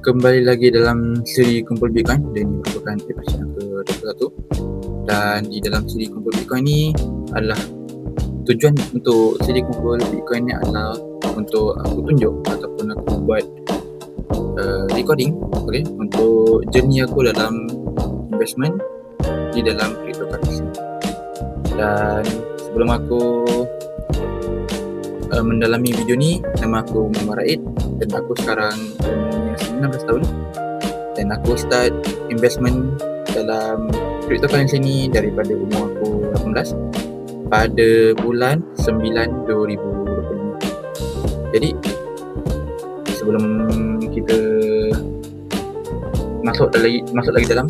Kembali lagi dalam siri Kumpul Bitcoin, dan ini merupakan episode yang ke-21. Dan di dalam siri Kumpul Bitcoin ni adalah tujuan untuk siri Kumpul Bitcoin ni adalah untuk aku tunjuk ataupun aku buat recording, okay, untuk journey aku dalam investment di dalam cryptocurrency. Dan sebelum aku mendalami video ni, nama aku Muhammad Raid dan aku sekarang umurnya 19 tahun dan aku start investment dalam cryptocurrency ni daripada umur aku 18 pada bulan 9 2025. Jadi sebelum kita masuk lagi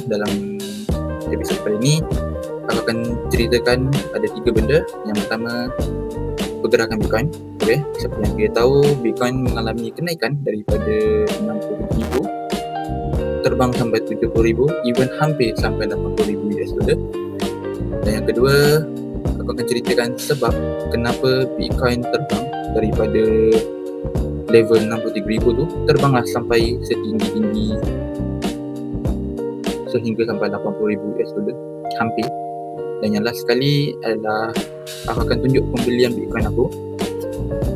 dalam episod kali ni, aku akan ceritakan ada 3 benda. Yang pertama, pergerakan Bitcoin. Okay, seperti yang kita tahu, Bitcoin mengalami kenaikan daripada 60,000 terbang sampai 70,000, even hampir sampai 80,000 US dollar. Dan yang kedua, aku akan ceritakan sebab kenapa Bitcoin terbang daripada level 63,000 tu, terbanglah sampai setinggi-tinggi sehingga sampai 80,000 US dollar hampir. Dan yang last sekali adalah aku akan tunjuk pembelian Bitcoin aku.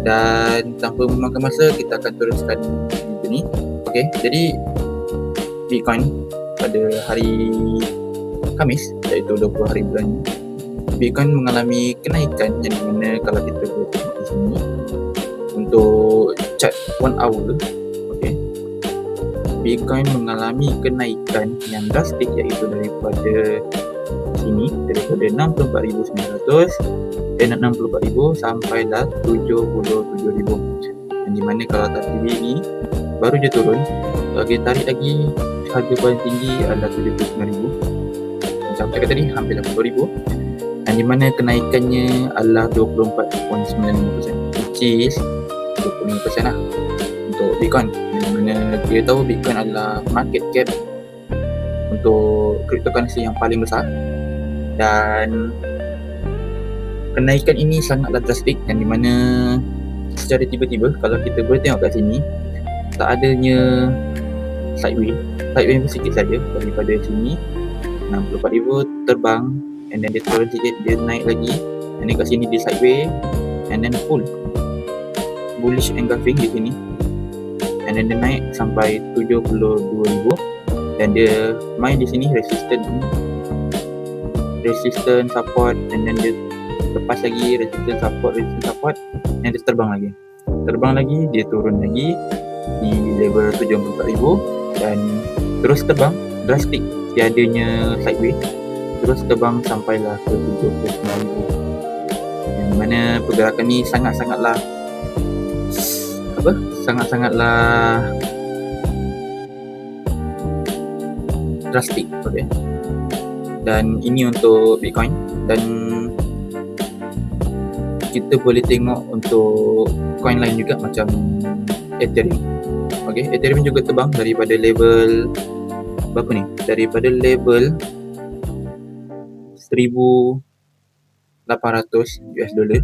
Dan tanpa memakan masa, kita akan teruskan video ni. Okay, jadi Bitcoin pada hari Khamis, iaitu 20 hari bulan, Bitcoin mengalami kenaikan yang dimana kalau kita boleh tengok di sini untuk chart 1 hour, okay, Bitcoin mengalami kenaikan yang drastik, iaitu daripada sini, daripada 64,900 dan 64,000 sampailah 77,000. Dan di mana kalau tadi ni baru je turun, kalau kita tarik lagi, harga paling tinggi adalah 79,000. Macam cakap tadi, hampir 80,000. Dan di mana kenaikannya adalah 24.95%, which is 25% lah untuk Bitcoin. Di mana kita tahu Bitcoin adalah market cap untuk cryptocurrency yang paling besar. Dan kenaikan ini sangatlah drastik, yang di mana secara tiba-tiba kalau kita boleh tengok kat sini, tak adanya sideway sikit saja daripada sini 64,000 terbang, and then dia turun sikit, dia naik lagi, and then kat sini dia sideway, and then full bullish engulfing di sini, and then dia naik sampai 72,000, dan dia main di sini resistance support, and then dia lepas lagi resistance support, dan dia terbang lagi, dia turun lagi di level 74,000 dan terus terbang drastik, tiadanya sideway, terus terbang sampailah ke 79,000. Yang mana pergerakan ni sangat-sangatlah drastik, okay. Dan ini untuk Bitcoin. Dan kita boleh tengok untuk coin lain juga macam Ethereum. Okay, Ethereum juga terbang daripada level berapa ni? Daripada level 1,800 US dollar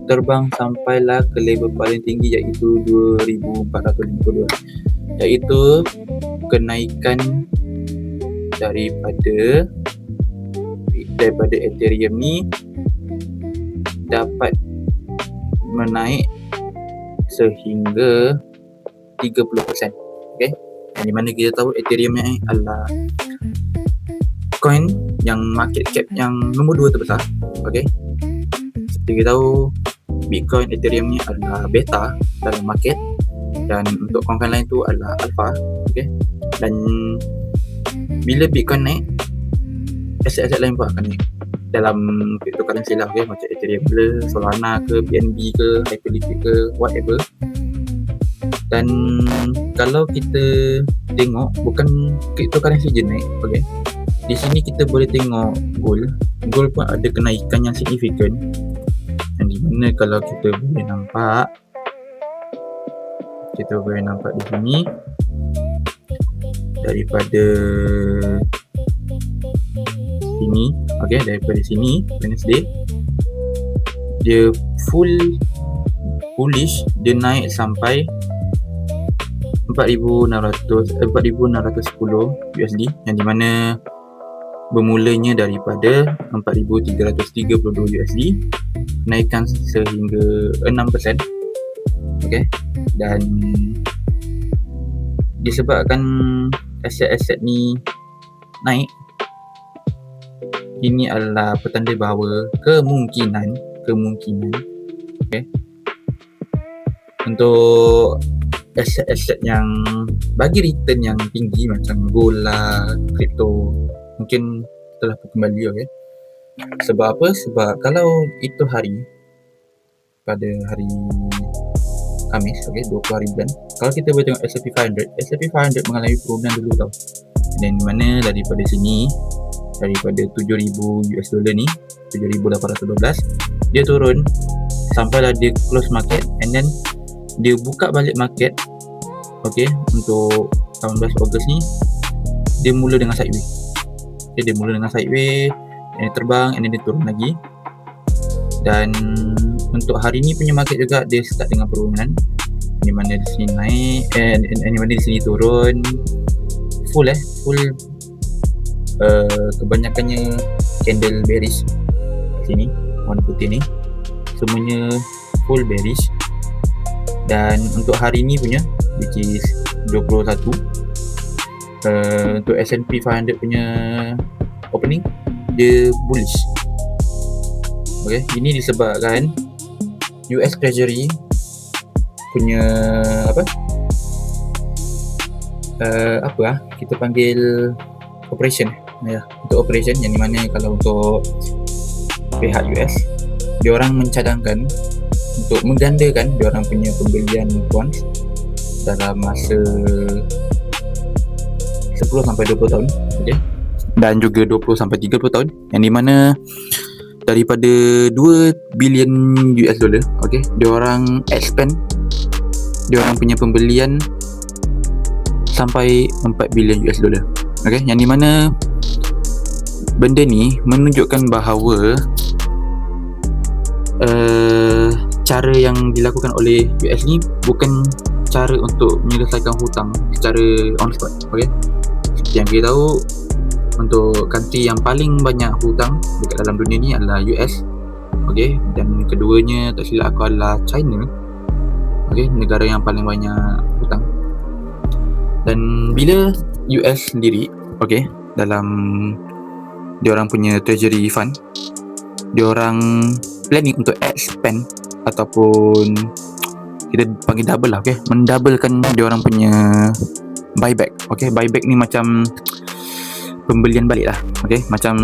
terbang sampailah ke level paling tinggi, iaitu 2,452, iaitu kenaikan daripada Ethereum ni dapat menaik sehingga 30%. Okay, di mana kita tahu Ethereum ni adalah coin yang market cap yang nombor 2 terbesar. Okay, seperti kita tahu, Bitcoin, Ethereum ni adalah beta dalam market, dan untuk coin lain tu adalah alpha. Okay, dan bila Bitcoin naik, aset-aset lain pun akan naik dalam cryptocurrency lah, okay? Macam Ethereum ke, Solana ke, BNB ke, Hyperliquid ke, whatever. Dan kalau kita tengok, bukan cryptocurrency je naik, okay? Di sini kita boleh tengok gold pun ada kenaikan yang signifikan. Dan di mana kalau kita boleh nampak di sini, daripada sini, okay, daripada sini Wednesday dia full bullish, dia naik sampai 4,610 USD, yang di mana bermulanya daripada 4,332 USD, naikkan sehingga 6%. Okey, dan disebabkan aset-aset ni naik, ini adalah petanda bahawa kemungkinan okey, untuk aset-aset yang bagi return yang tinggi macam gold lah, kripto, mungkin telah pun kembali. Okay. Sebab apa? Sebab kalau itu pada hari Khamis, okay, 20 hari bulan, kalau kita boleh tengok S&P 500 mengalami penurunan dulu tau. Dan mana daripada sini, daripada 7,000 US dollar ni, 7,812, dia turun sampailah dia close market, and then dia buka balik market. Okay, untuk 18 Ogos ni dia mula dengan sideways. Okay, dia mula dengan sideways, dia terbang, and then dia turun lagi. Dan untuk hari ni punya market juga dia start dengan penurunan, di mana di sini naik, di mana di sini turun. Full kebanyakannya candle bearish. Sini warna putih ni semuanya full bearish. Dan untuk hari ni punya, which is 21, untuk S&P 500 punya opening dia bullish. Okay, ini disebabkan US Treasury punya kita panggil operation. Untuk operation, yang di mana kalau untuk pihak US, diorang mencadangkan untuk menggandakan diorang punya pembelian bonds dalam masa 10 sampai 20 tahun, okay? Dan juga 20 sampai 30 tahun, yang di mana daripada 2 bilion US dollar, okay, diorang expand diorang punya pembelian sampai 4 bilion US dollar. Okay, yang di mana benda ni menunjukkan bahawa cara yang dilakukan oleh US ni bukan cara untuk menyelesaikan hutang secara on spot. Okay, seperti yang kita tahu, untuk country yang paling banyak hutang dekat dalam dunia ni adalah US. Okay, dan keduanya tak silap aku adalah China. Okay, negara yang paling banyak hutang. Dan bila US sendiri, okay, dalam diorang punya treasury fund, diorang planning untuk expand ataupun kita panggil double lah, okay, mendoublekan diorang punya buyback. Okay, buyback ni macam pembelian balik lah. Okay, macam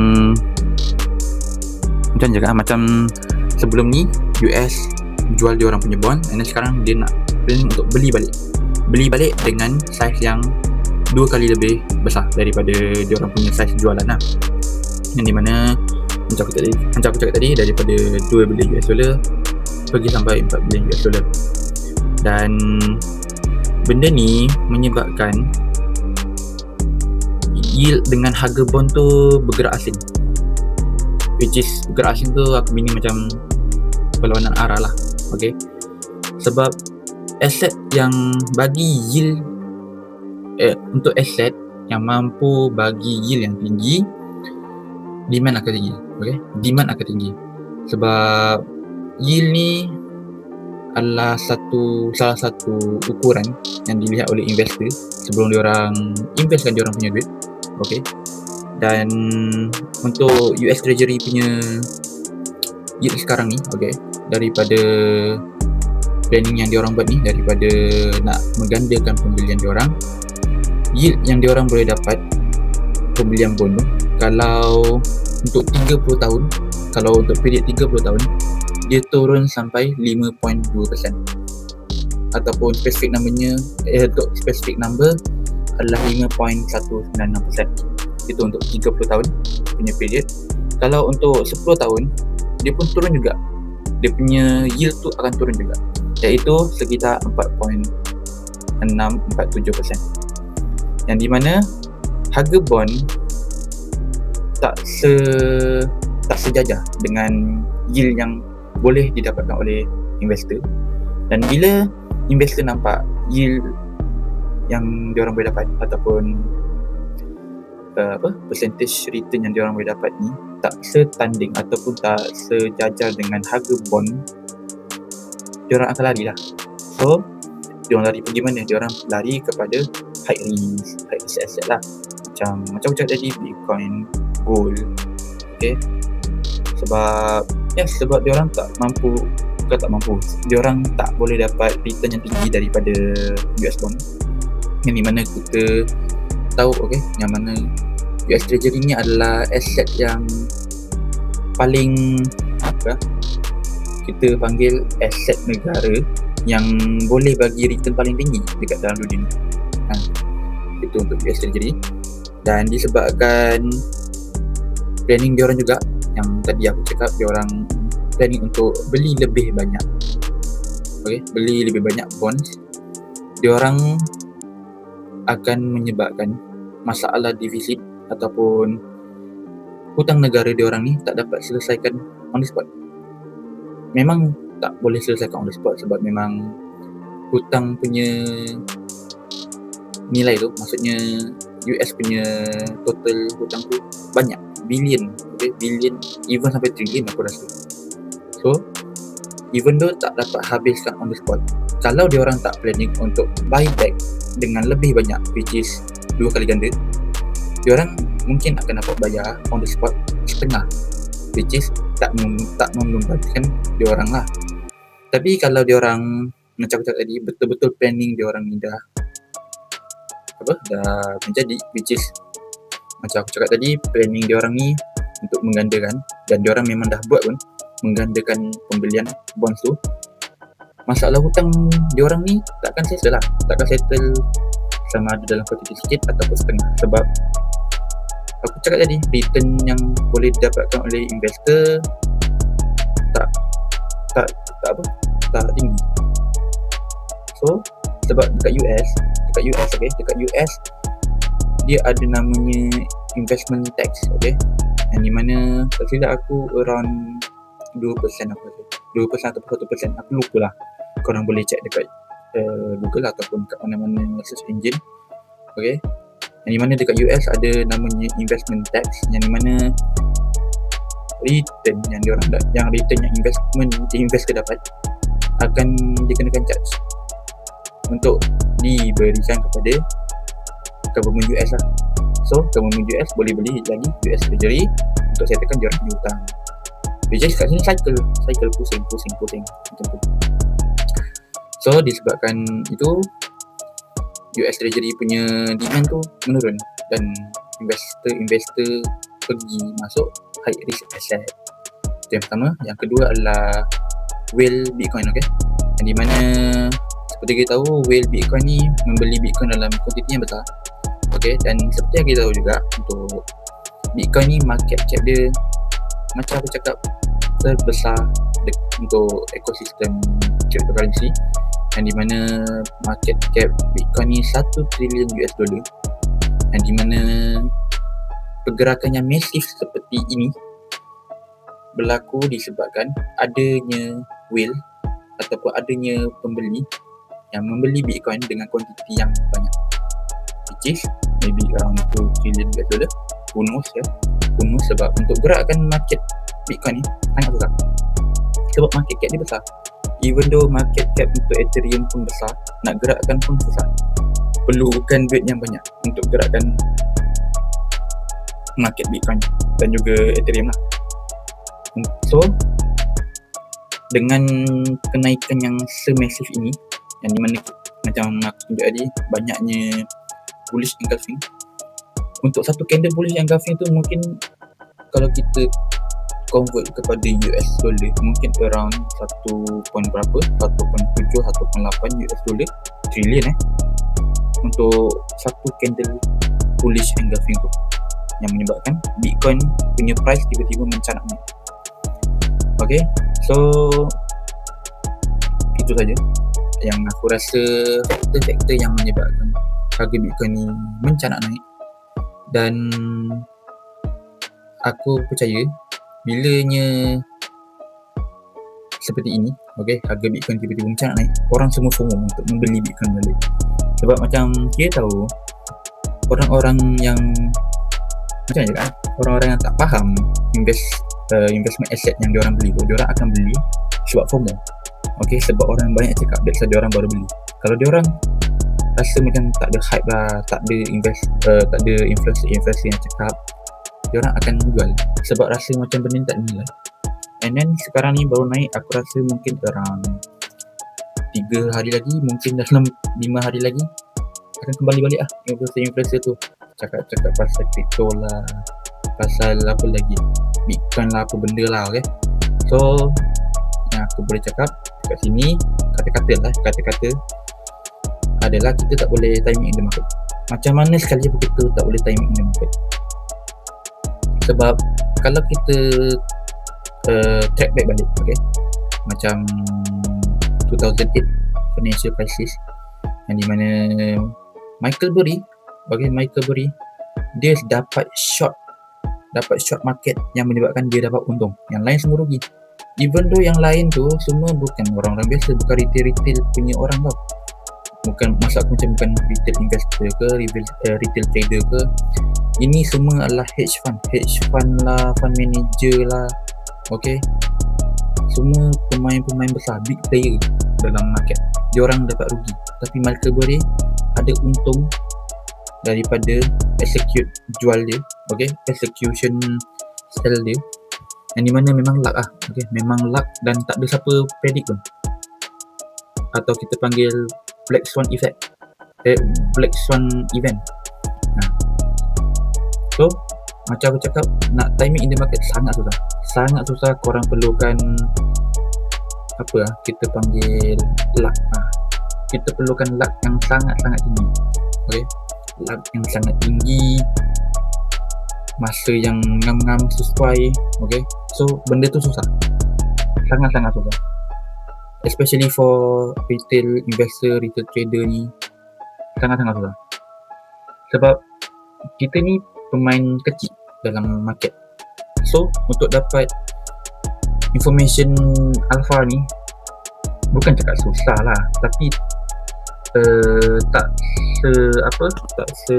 macam sebelum ni US jual diorang punya bond, and then sekarang dia nak planning untuk beli balik dengan size yang 2 kali lebih besar daripada diorang punya size jualan lah. Yang di mana macam aku cakap tadi, daripada 2 bilion US dollar pergi sampai 4 bilion US dollar. Dan benda ni menyebabkan yield dengan harga bond tu bergerak asing, which is bergerak asing tu aku meaning macam perlawanan arah lah. Okay, sebab aset yang bagi yield untuk aset yang mampu bagi yield yang tinggi, demand akan tinggi. Okay, demand akan tinggi sebab yield ni adalah salah satu ukuran yang dilihat oleh investor sebelum diorang investkan diorang punya duit. Okay, dan untuk US Treasury punya yield sekarang ni, okay, daripada planning yang diorang buat ni, daripada nak menggandakan pembelian diorang, yield yang diorang boleh dapat pembelian bond tu, kalau untuk 30 tahun, kalau untuk period 30 tahun, dia turun sampai 5.2%, ataupun spesifik number adalah 5.196%. Itu untuk 30 tahun punya period. Kalau untuk 10 tahun, dia pun turun juga, dia punya yield tu akan turun juga, iaitu sekitar 4.647%. Yang di mana harga bond tak sejajar dengan yield yang boleh didapatkan oleh investor. Dan bila investor nampak yield yang diorang boleh dapat ataupun percentage return yang diorang boleh dapat ni tak setanding ataupun tak sejajar dengan harga bond, diorang akan lari lah. So diorang lari pergi mana? Diorang lari kepada high risk asset lah, macam aku cakap tadi, Bitcoin, gold. Okay, sebab diorang diorang tak boleh dapat return yang tinggi daripada US bond, yang di mana kita tahu yang mana US Treasury ni adalah aset yang paling kita panggil aset negara yang boleh bagi return paling tinggi dekat dalam dunia ni. Itu untuk US Treasury. Dan disebabkan planning diorang juga, yang tadi aku cakap, diorang planning untuk beli lebih banyak bonds, diorang akan menyebabkan masalah defisit ataupun hutang negara diorang ni tak dapat selesaikan on the spot. Memang tak boleh selesaikan on the spot sebab memang hutang punya nilai tu, maksudnya US punya total hutang tu banyak, bilion, even sampai trilion aku rasa. So even though tak dapat habiskan on the spot, kalau diorang tak planning untuk buy back dengan lebih banyak, which is 2 kali ganda, diorang mungkin akan dapat bayar on the spot setengah, which is tak memberatkan diorang lah. Tapi kalau diorang, macam aku cakap tadi, betul-betul planning diorang ni dah menjadi, which is macam aku cakap tadi, planning diorang ni untuk menggandakan, dan diorang memang dah buat pun menggandakan pembelian bonds tu, masalah hutang diorang ni takkan settle sama ada dalam kuantiti sikit ataupun setengah. Sebab aku cakap tadi, return yang boleh didapatkan oleh investor tak tinggi. So sebab dekat US dia ada namanya investment tax, yang di mana tak silap aku around 2% atau 1%, aku lupa lah. Korang boleh check dekat Google ataupun kat mana-mana search engine. Yang di mana dekat US ada namanya investment tax, yang di mana return yang investor dapat akan dikenakan charge untuk diberikan kepada government US lah. So government US boleh beli lagi US Treasury untuk settlekan diorang punya hutang. Which is kat sini cycle pusing macam tu. So disebabkan itu, US Treasury punya demand tu menurun dan investor pergi masuk high risk asset. Itu yang pertama. Yang kedua adalah whale Bitcoin, yang di mana seperti kita tahu, whale Bitcoin ni membeli Bitcoin dalam kuantiti yang besar. Dan seperti yang kita tahu juga, untuk Bitcoin ni market cap dia, macam aku cakap, terbesar untuk ekosistem cryptocurrency, yang di mana market cap Bitcoin ni 1 trilion US dollar, yang di mana pergerakan yang masif seperti ini berlaku disebabkan adanya whale ataupun adanya pembeli yang membeli Bitcoin dengan kuantiti yang banyak, which is maybe around 2 trillion US dollar. Who knows sebab untuk gerakkan market Bitcoin ni sangat susah sebab market cap dia besar. Even though market cap untuk Ethereum pun besar, nak gerakkan pun susah, perlukan duit yang banyak untuk gerakkan market Bitcoin dan juga Ethereum lah. So dengan kenaikan yang semasif ini, yang dimana macam aku tunjuk tadi, banyaknya bullish engulfing, untuk satu candle bullish engulfing tu mungkin kalau kita convert kepada US dollar mungkin around 1.7 ataupun 8 US dollar trillion untuk satu candle bullish engulfing tu, yang menyebabkan Bitcoin punya price tiba-tiba mencanak naik. So itu saja yang aku rasa faktor-faktor yang menyebabkan harga Bitcoin ni mencanak naik. Dan aku percaya bilanya seperti ini, harga Bitcoin tiba-tiba mencanak naik, orang semua FOMO untuk membeli Bitcoin balik. Sebab macam kita tahu orang-orang yang macam mana cakap, orang-orang yang tak faham investment asset yang diorang beli tu, diorang akan beli sebab FOMO. Okay, sebab orang banyak cakap, that's why diorang baru beli. Kalau diorang rasa macam tak ada hype lah, tak ada influencer yang cakap, diorang akan jual sebab rasa macam benda ni tak nilai. And then sekarang ni baru naik, aku rasa mungkin around 3 hari lagi, mungkin dalam 5 hari lagi akan kembali balik lah influencer tu cakap pasal crypto lah, pasal apa lagi, Bitcoin lah, apa benda lah. Okay, so yang aku boleh cakap kat sini, kata-kata adalah kita tak boleh timing in the market. Macam mana sekali pun kita tak boleh timing in the market. Sebab kalau kita track back balik, okay, macam 2008 financial crisis, yang di mana Michael Burry dia dapat short market yang menyebabkan dia dapat untung, yang lain semua rugi. Even though yang lain tu semua bukan orang-orang biasa, bukan retail punya orang tau. Bukan, maksud aku macam bukan retail investor ke, retail trader ke. Ini semua adalah hedge fund lah, fund manager lah. Okay, semua pemain besar, big player dalam market, diorang dapat rugi. Tapi Michael Burry ada untung daripada jual dia, okay, execution sell dia, yang dimana memang luck lah. Okay, memang luck dan tak ada siapa predict pun, atau kita panggil Black Swan effect, Black Swan event. So macam aku cakap, nak timing in the market sangat susah. Korang perlukan apa lah, kita panggil luck. Kita perlukan luck yang sangat tinggi. Okay, luck yang sangat tinggi, masa yang ngam-ngam sesuai. Okay, so benda tu susah, sangat susah, especially for retail investor, retail trader ni sangat susah. Sebab kita ni pemain kecil dalam market. So untuk dapat information alpha ni bukan cakap susah lah, tapi tak se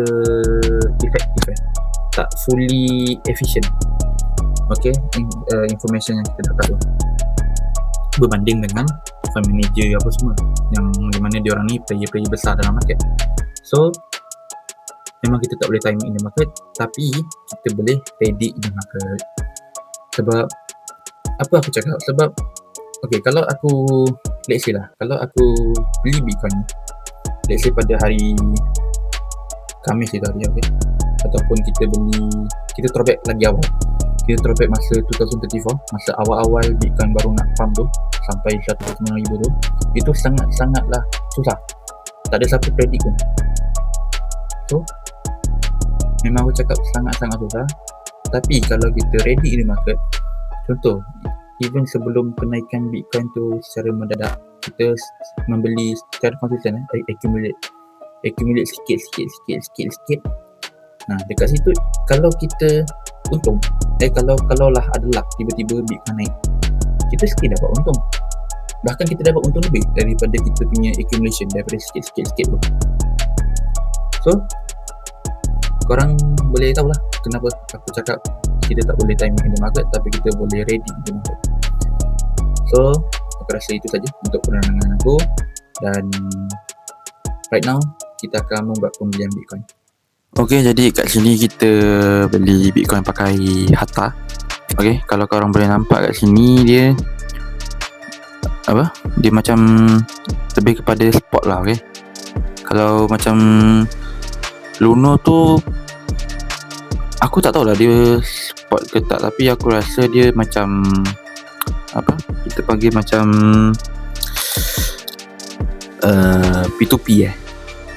effective, tak fully efficient. Okay, information yang kita dapat tu berbanding dengan fund manager apa semua, yang dimana diorang ni player besar dalam market. So memang kita tak boleh timing in the market, tapi kita boleh predict in the market. Sebab apa aku cakap, sebab okay, kalau aku let's say aku beli Bitcoin, let's say pada hari Khamis itu hari, okay, ataupun kita throwback lagi awal, kita throwback masa 2034, masa awal-awal Bitcoin baru nak pump tu sampai 109,000 tu, itu sangatlah susah, tak ada siapa predict pun. So memang aku cakap sangat susah. Tapi kalau kita ready in the market, contoh even sebelum kenaikan Bitcoin tu secara mendadak, kita membeli secara konsisten, accumulate sikit. Nah, dekat situ kalau kita untung, kalau lah ada luck, tiba-tiba Bitcoin naik, kita still dapat untung. Bahkan kita dapat untung lebih daripada kita punya accumulation, daripada sikit tu. So korang boleh tahu lah kenapa aku cakap kita tak boleh timing in the market, tapi kita boleh ready in the market. So aku rasa itu saja untuk penerangan aku, dan right now kita akan membuat pembelian Bitcoin. Okay, jadi kat sini kita beli Bitcoin pakai Hatta. Okay, kalau korang boleh nampak kat sini, dia macam lebih kepada spot lah. Okay, kalau macam Luno tu aku tak tahulah dia spot ke tak, tapi aku rasa dia macam kita panggil macam P2P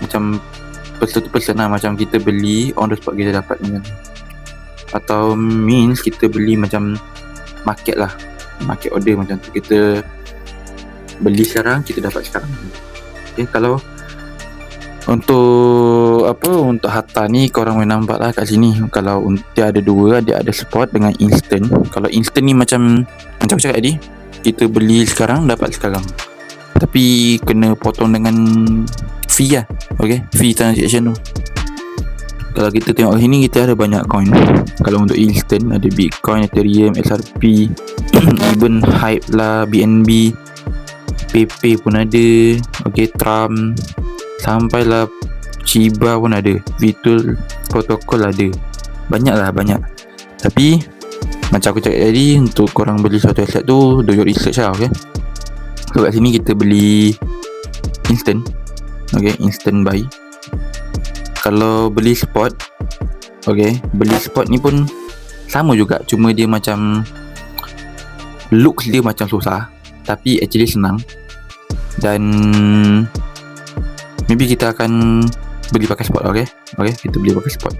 macam person to person lah, macam kita beli on the spot kita dapat dengan, atau means kita beli macam market order macam tu, kita beli sekarang kita dapat sekarang. Okay, kalau untuk Hatta ni korang boleh nampak lah kat sini, kalau dia ada dua, dia ada support dengan instant. Kalau instant ni macam aku cakap tadi, kita beli sekarang dapat sekarang. Tapi kena potong dengan fee lah. Okay, fee transaction tu. Kalau kita tengok sini, kita ada banyak coin. Kalau untuk instant, ada Bitcoin, Ethereum, XRP, even Hype lah, BNB, Pepe pun ada. Okay, Trump, sampailah Shiba pun ada, Virtual Protocol ada. Banyak. Tapi macam aku cakap tadi, untuk korang beli suatu aset tu, do your research lah. Okay, so kat sini kita beli instant. Okay, instant buy. Kalau beli spot, okay, beli spot ni pun sama juga, cuma dia macam looks dia macam susah, tapi actually senang. Dan maybe kita akan beli pakai spot. Okay, kita beli pakai spot.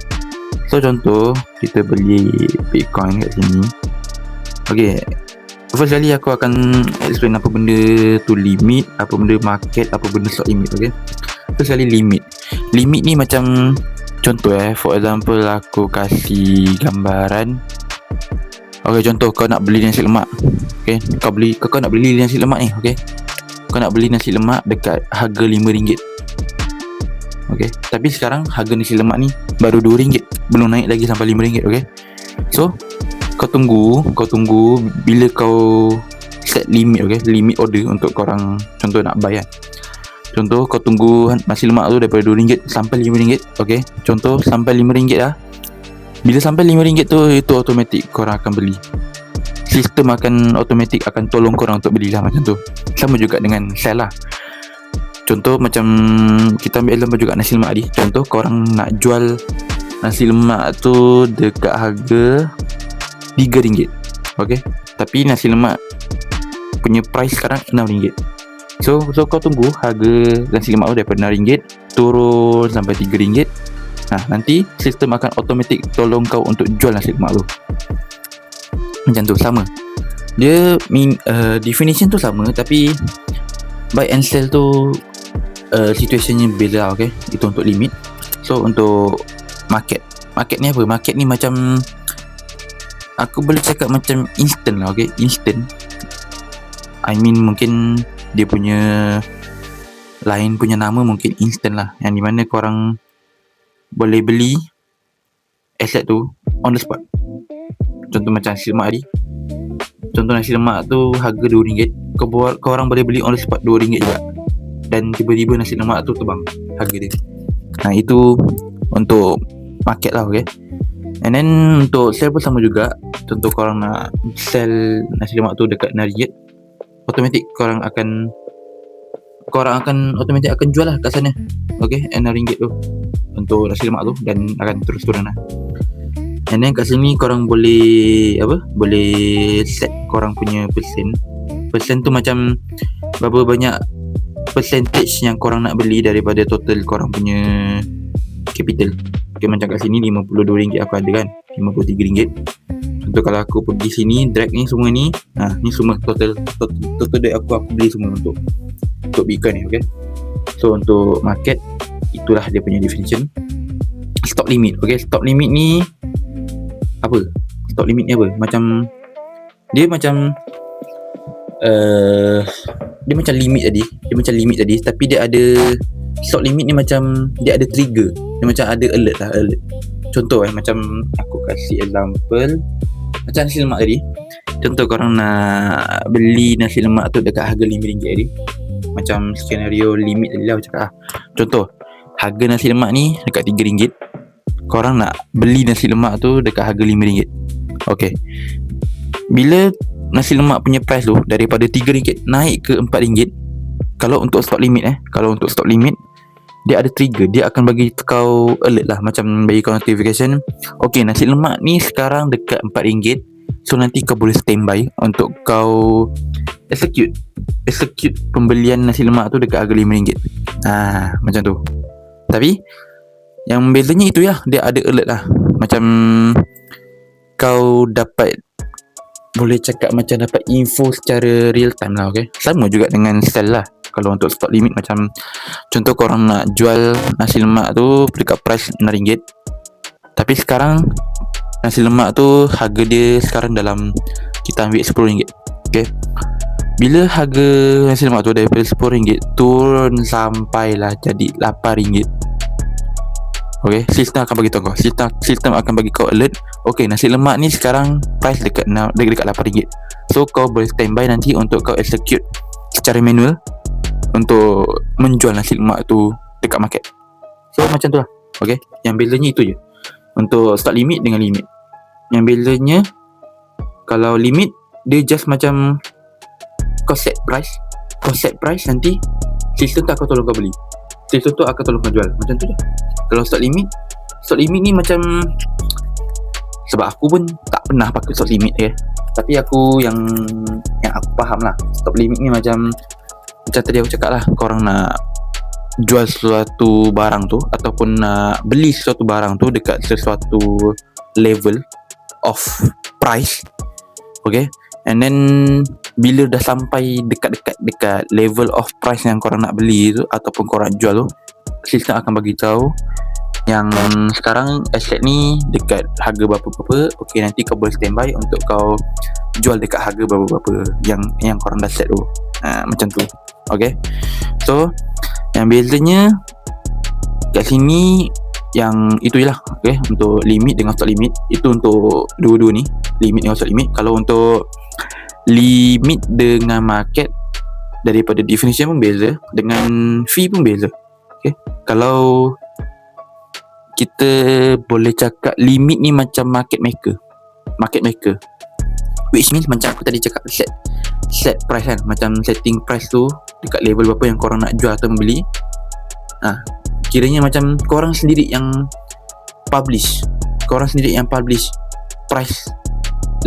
So contoh, kita beli Bitcoin kat sini. Okay, first kali aku akan explain apa benda tu limit, apa benda market, apa benda slot limit. Okay, first kali limit ni macam contoh for example, aku kasih gambaran. Okay, contoh kau nak beli nasi lemak. Okay, kau nak beli nasi lemak ni. Okay, kau nak beli nasi lemak dekat harga RM5. Okay, tapi sekarang harga nasi lemak ni baru RM2, belum naik lagi sampai RM5. Okay, so kau tunggu bila kau set limit. Okay, limit order untuk korang contoh nak buy kan. Contoh kau tunggu nasi lemak tu daripada RM2 sampai RM5. Okay, contoh sampai RM5 lah. Bila sampai RM5 tu, itu automatic korang akan beli. Sistem akan automatic akan tolong korang untuk belilah macam tu. Sama juga dengan sell lah. Contoh macam kita ambil example juga nasi lemak tadi. Contoh korang nak jual nasi lemak tu dekat harga RM3. Okay, tapi nasi lemak punya price sekarang RM6. So kau tunggu harga nasi lemak tu daripada RM6 turun sampai RM3. Nah, nanti sistem akan automatic tolong kau untuk jual nasi lemak tu. Macam tu, sama. Dia definition tu sama, tapi buy and sell tu situationnya beza. Okay, itu untuk limit. So untuk market ni apa? Market ni macam, aku boleh cakap macam instant lah. Okay, instant, I mean mungkin dia punya lain punya nama mungkin instant lah, yang dimana korang boleh beli asset tu on the spot. Contoh macam nasi lemak tadi. Contoh nasi lemak tu harga RM2, korang boleh beli on the spot RM2 juga, dan tiba-tiba nasi lemak tu terbang harga dia. Nah, itu untuk market lah. Okay, and then untuk sell pun sama juga. Contoh korang nak sell nasi lemak tu dekat RM6, automatic korang akan automatic akan jual lah kat sana. Okay, RM6 tu untuk nasi lemak tu, dan akan terus turun lah. And then kat sini korang boleh boleh set korang punya persen tu, macam berapa banyak percentage yang korang nak beli daripada total korang punya capital. Okay, macam kat sini RM52 aku ada kan, RM53. Contoh kalau aku pergi sini, drag ni semua ni, ni semua total duit aku beli semua untuk Bitcoin ni. Okay, so untuk market, itulah dia punya definition. Stop limit. Okay, stop limit ni apa? Stop limit ni apa? Macam dia macam limit tadi, tapi dia ada stop limit ni, macam dia ada trigger. Dia macam ada alert. Contoh macam aku kasih example macam nasi lemak tadi. Contoh korang nak beli nasi lemak tu dekat harga RM5 tadi. Macam skenario limit tadi lah aku cakap. Contoh harga nasi lemak ni dekat RM3. Korang nak beli nasi lemak tu dekat harga RM5. Okay, bila nasi lemak punya price tu daripada RM3 naik ke RM4, kalau untuk stop limit dia ada trigger. Dia akan bagi kau alert lah, macam bagi kau notification. Okay, nasi lemak ni sekarang dekat RM4. So nanti kau boleh standby untuk kau execute pembelian nasi lemak tu dekat harga RM5. Macam tu. Tapi yang bezanya itu ya, dia ada alert lah. Macam kau dapat, boleh cakap macam dapat info secara real time lah. Okay, sama juga dengan sell lah. Kalau untuk stop limit, macam contoh korang nak jual nasi lemak tu dekat price RM6, tapi sekarang nasi lemak tu harga dia sekarang dalam, kita ambil RM10. Okay, bila harga nasi lemak tu daripada RM10 turun sampailah jadi RM8, okay, sistem akan bagi tahu kau, sistem akan bagi kau alert, okay, nasi lemak ni sekarang price dekat RM8. So kau boleh standby nanti untuk kau execute secara manual untuk menjual nasi lemak tu dekat market. So macam tu lah. Okay, yang bezanya itu je untuk start limit dengan limit. Yang bezanya, kalau limit dia just macam kau set price, nanti sistem tu akan tolong kau beli, sistem tu akan tolong kau jual. Macam tu je. Kalau stop limit ni macam, sebab aku pun tak pernah pakai stop limit tapi aku yang aku faham lah, stop limit ni macam tadi aku cakap lah, korang nak jual sesuatu barang tu ataupun nak beli sesuatu barang tu dekat sesuatu level of price, okay, and then bila dah sampai dekat level of price yang korang nak beli tu ataupun korang jual tu, sistem akan bagi tahu yang sekarang asset ni dekat harga berapa-berapa, okay, nanti kau boleh standby untuk kau jual dekat harga berapa-berapa yang korang dah set tu. Macam tu. Okay, so yang bezanya kat sini yang itu je lah. Okay, untuk limit dengan stop limit, itu untuk dua-dua ni, limit dengan stop limit. Kalau untuk limit dengan market, daripada definition pun beza, dengan fee pun beza. Okay, kalau kita boleh cakap limit ni macam market maker, which means macam aku tadi cakap, set price kan, macam setting price tu dekat level berapa yang korang nak jual atau membeli. Kiranya macam korang sendiri yang publish price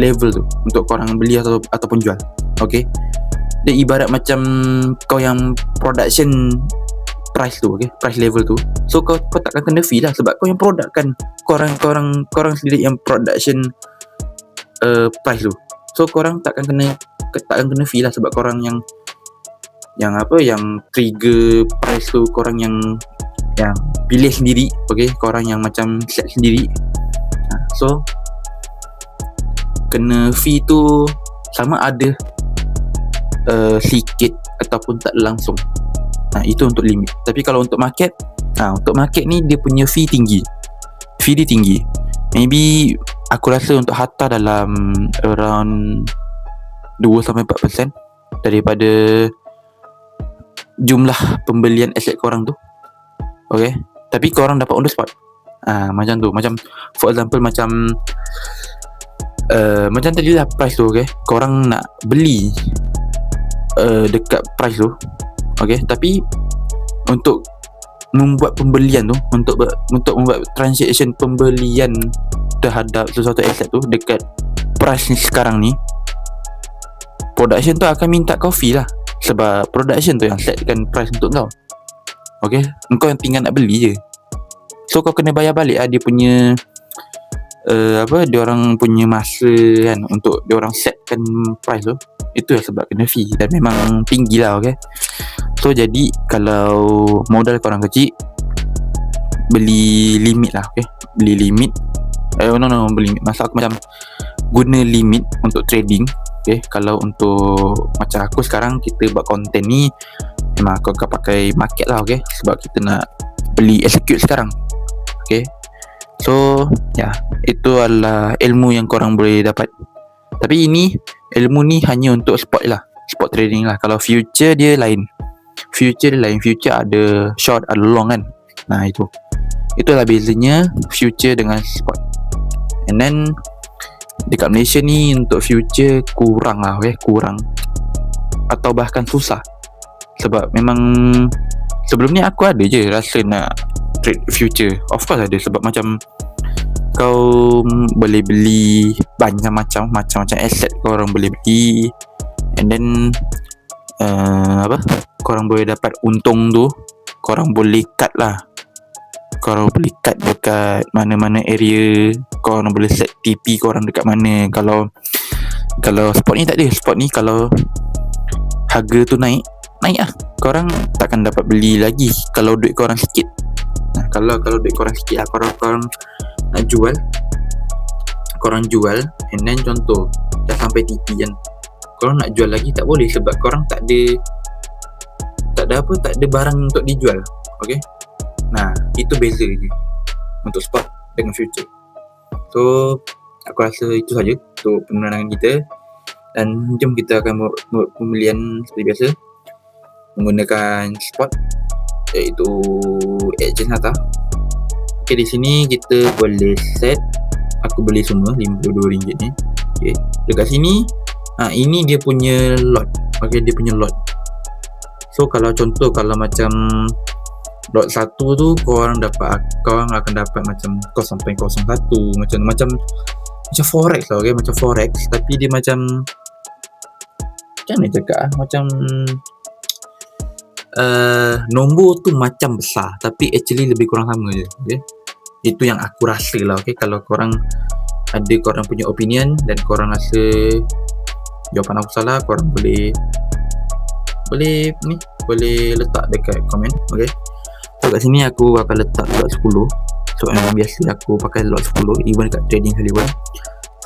level tu untuk korang beli ataupun jual. Okay, dia ibarat macam kau yang production price tu, okay, price level tu. So kau takkan kena fee lah, sebab kau yang product kan, korang sendiri yang production price tu. So korang takkan kena fee lah, sebab korang yang trigger price tu, korang yang pilih sendiri, okay, korang yang macam set sendiri. So kena fee tu sama ada sikit ataupun tak langsung. Itu untuk limit. Tapi kalau untuk market, untuk market ni dia punya fee dia tinggi. Maybe aku rasa untuk harta dalam around 2-4% daripada jumlah pembelian aset korang tu. Okay, tapi korang dapat on the spot. Macam tu. Macam for example, macam tadi lah price tu, okay, korang nak beli dekat price tu, okay, tapi untuk membuat pembelian tu, untuk membuat transaction pembelian terhadap sesuatu aset tu dekat price ni sekarang ni, production tu akan minta kau fee lah, sebab production tu yang setkan price untuk kau. Okay, engkau yang tinggal nak beli je, so kau kena bayar balik lah dia punya dia orang punya masa kan, untuk dia orang setkan price tu. Itu lah sebab kena fee, dan memang tinggi lah. Okay, so jadi kalau modal korang kecil, beli limit lah. Okay, beli limit beli limit, maksud aku macam guna limit untuk trading. Okay, kalau untuk macam aku sekarang, kita buat konten ni memang aku akan pakai market lah. Okay, sebab kita nak beli execute sekarang. Okay, so itu adalah ilmu yang korang boleh dapat. Tapi ini ilmu ni hanya untuk spot lah, spot trading lah. Kalau future dia lain. Future ada short, ada long kan. Itulah bezanya future dengan spot. And then dekat Malaysia ni untuk future kurang lah, kurang atau bahkan susah. Sebab memang sebelum ni aku ada je rasa nak trade future. Of course ada, sebab macam kau boleh beli banyak macam asset korang boleh beli, and then korang boleh dapat untung tu, korang boleh cut lah. Korang boleh cut dekat mana-mana area, korang boleh set TP korang dekat mana. Kalau spot ni tak ada. Spot ni kalau harga tu naik lah, korang takkan dapat beli lagi kalau duit korang sikit. Kalau duit korang sikit lah, korang nak jual, and then contoh dah sampai TP kan, korang nak jual lagi tak boleh sebab korang tak ada barang untuk dijual. Okay, nah itu beza je untuk spot dengan future. So aku rasa itu saja untuk penerangan kita, dan jom kita akan buat pembelian seperti biasa menggunakan spot, iaitu exchange harta. Okay, di sini kita boleh set, aku beli semua RM52 ni. Okay, dekat sini ini dia punya lot. Okay, dia punya lot. So kalau contoh, kalau macam lot 1 tu korang akan dapat macam kos sampai 01, macam forex lah. Okay, macam forex, tapi dia macam mana cakap macam nombor tu macam besar tapi actually lebih kurang sama je. Okay, itu yang aku rasa lah. Okay, kalau korang punya opinion dan korang rasa jawapan aku salah, korang boleh letak dekat komen. Okay, so kat sini aku akan letak lot 10. So memang biasa aku pakai lot 10 even dekat trading kali pun.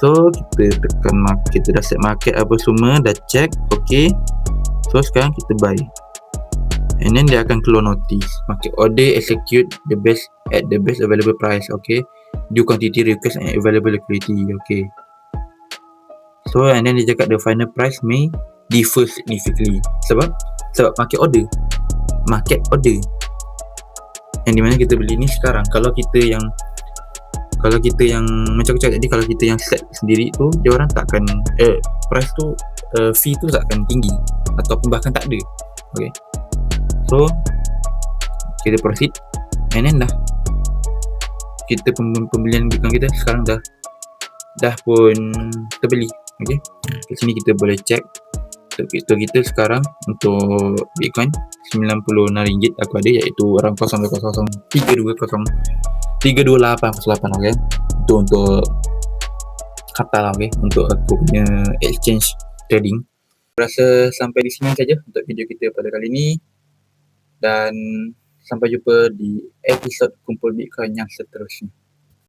So kita tekan market, kita dah set market apa semua, dah check. Okay, so sekarang kita buy, and then dia akan keluar notice market order execute at the best available price. Okay, due quantity request and available liquidity. Okay, so and then dia cakap the final price may differ significantly sebab market order yang dimana kita beli ni sekarang. Kalau kita yang macam aku cakap tadi, kalau kita yang set sendiri tu, dia orang takkan price tu fee tu takkan tinggi ataupun bahkan tak ada. Okay, so kita proceed, and then dah kita pembelian Bitcoin kita sekarang dah pun terbeli. Okay, di sini kita boleh check crypto kita sekarang untuk Bitcoin RM96 aku ada, iaitu around 0.320808. Okay, itu untuk kata lah. Okay, untuk aku punya exchange trading. Aku rasa sampai di sini saja untuk video kita pada kali ini, dan sampai jumpa di episod Kumpul Bitcoin yang seterusnya.